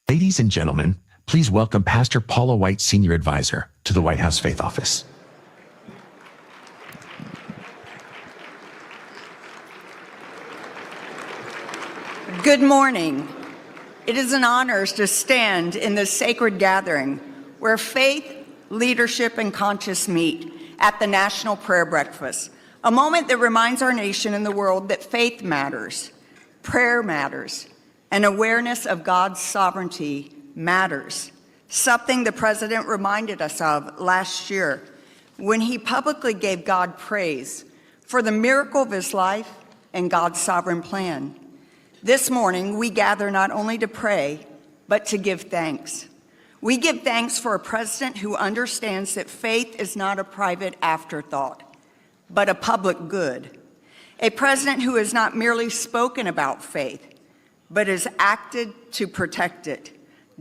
Ladies and gentlemen, please welcome Pastor Paula White, Senior Advisor to the White House Faith Office. Good morning. It is an honor to stand in this sacred gathering where faith, leadership, and conscience meet at the National Prayer Breakfast, a moment that reminds our nation and the world that faith matters, prayer matters, and awareness of God's sovereignty matters, something the President reminded us of last year when he publicly gave God praise for the miracle of his life and God's sovereign plan. This morning, we gather not only to pray, but to give thanks. We give thanks for a president who understands that faith is not a private afterthought, but a public good. A president who has not merely spoken about faith, but has acted to protect it,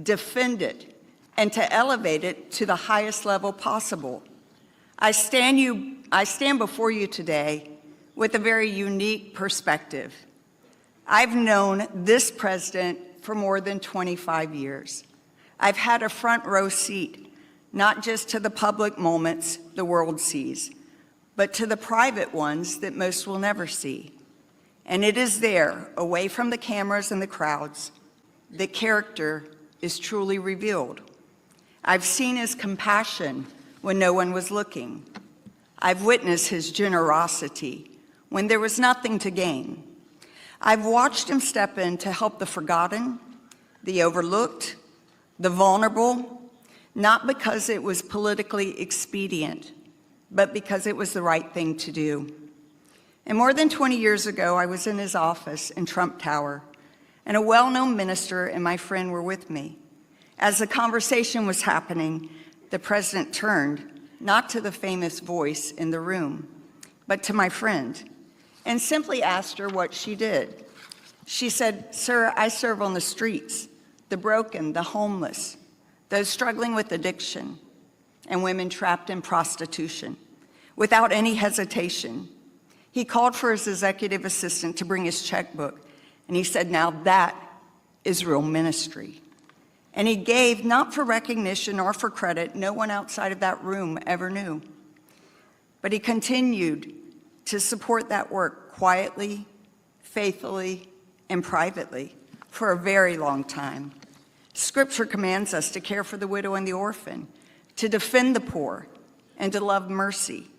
defend it, and to elevate it to the highest level possible. I stand before you today with a very unique perspective. I've known this president for more than 25 years. I've had a front row seat, not just to the public moments the world sees, but to the private ones that most will never see. And it is there, away from the cameras and the crowds, that character is truly revealed. I've seen his compassion when no one was looking. I've witnessed his generosity when there was nothing to gain. I've watched him step in to help the forgotten, the overlooked, the vulnerable, not because it was politically expedient, but because it was the right thing to do. And more than 20 years ago, I was in his office in Trump Tower, and a well-known minister and my friend were with me. As the conversation was happening, the president turned, not to the famous voice in the room, but to my friend, and simply asked her what she did. She said, "Sir, I serve on the streets, the broken, the homeless, those struggling with addiction, and women trapped in prostitution." Without any hesitation, he called for his executive assistant to bring his checkbook, and he said, "Now that is real ministry." And he gave, not for recognition or for credit, no one outside of that room ever knew. But he continued to support that work quietly, faithfully, and privately for a very long time. Scripture commands us to care for the widow and the orphan, to defend the poor, and to love mercy.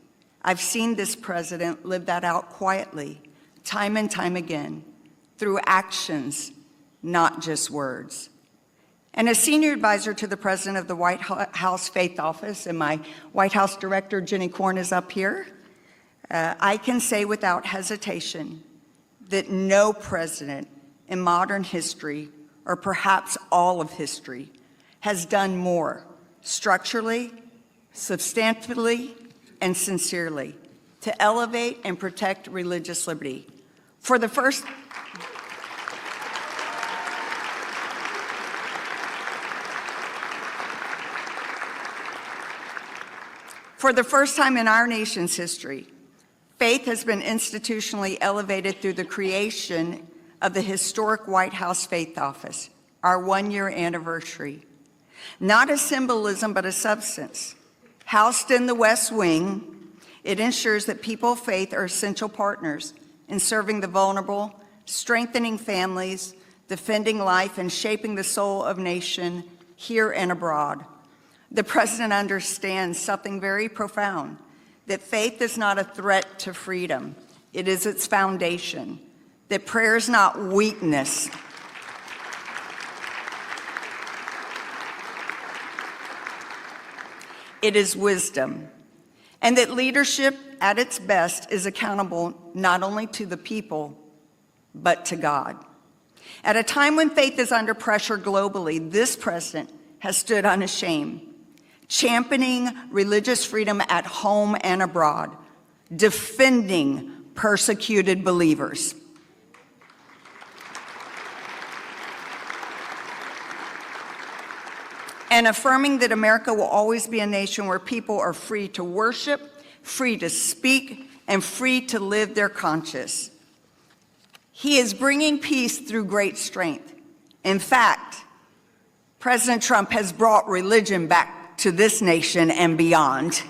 I've seen this president live that out quietly, time and time again, through actions, not just words. And as senior advisor to the president of the White House Faith Office, and my White House director, Jenny Korn, is up here, I can say without hesitation that no president in modern history, or perhaps all of history, has done more structurally, substantively, and sincerely to elevate and protect religious liberty. For the first time in our nation's history, faith has been institutionally elevated through the creation of the historic White House Faith Office, our one-year anniversary. Not a symbolism, but a substance. Housed in the West Wing, it ensures that people of faith are essential partners in serving the vulnerable, strengthening families, defending life, and shaping the soul of nation here and abroad. The president understands something very profound, that faith is not a threat to freedom. It is its foundation. That prayer is not weakness. It is wisdom. And that leadership at its best is accountable not only to the people, but to God. At a time when faith is under pressure globally, this president has stood unashamed, championing religious freedom at home and abroad, defending persecuted believers. And affirming that America will always be a nation where people are free to worship, free to speak, and free to live their conscience. He is bringing peace through great strength. In fact, President Trump has brought religion back to this nation and beyond.